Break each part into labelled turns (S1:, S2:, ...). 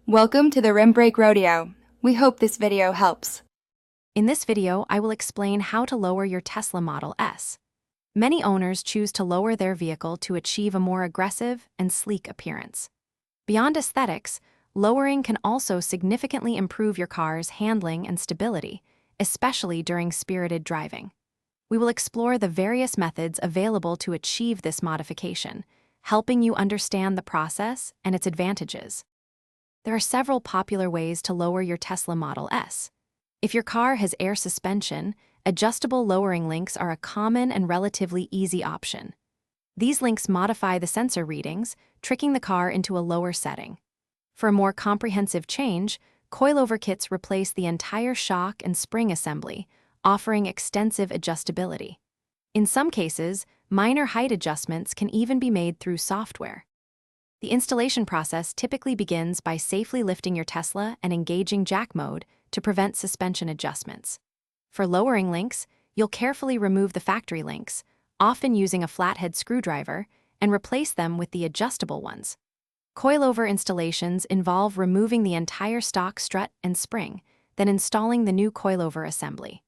S1: Welcome to the Rim Brake Rodeo. We hope this video helps.
S2: In this video, I will explain how to lower your Tesla Model S. Many owners choose to lower their vehicle to achieve a more aggressive and sleek appearance. Beyond aesthetics, lowering can also significantly improve your car's handling and stability, especially during spirited driving. We will explore the various methods available to achieve this modification, helping you understand the process and its advantages. There are several popular ways to lower your Tesla Model S. If your car has air suspension, adjustable lowering links are a common and relatively easy option. These links modify the sensor readings, tricking the car into a lower setting. For a more comprehensive change, coilover kits replace the entire shock and spring assembly, offering extensive adjustability. In some cases, minor height adjustments can even be made through software. The installation process typically begins by safely lifting your Tesla and engaging jack mode to prevent suspension adjustments. For lowering links, you'll carefully remove the factory links, often using a flathead screwdriver, and replace them with the adjustable ones. Coilover installations involve removing the entire stock strut and spring, then installing the new coilover assembly.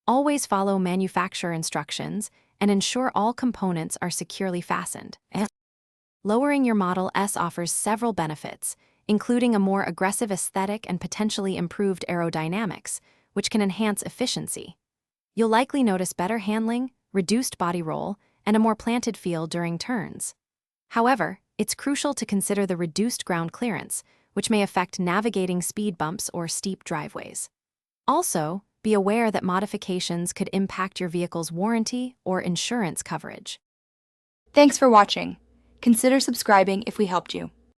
S2: Always follow manufacturer instructions and ensure all components are securely fastened. Lowering your Model S offers several benefits, including a more aggressive aesthetic and potentially improved aerodynamics, which can enhance efficiency. You'll likely notice better handling, reduced body roll, and a more planted feel during turns. However, it's crucial to consider the reduced ground clearance, which may affect navigating speed bumps or steep driveways. Also, be aware that modifications could impact your vehicle's warranty or insurance coverage.
S1: Thanks for watching. Consider subscribing if we helped you.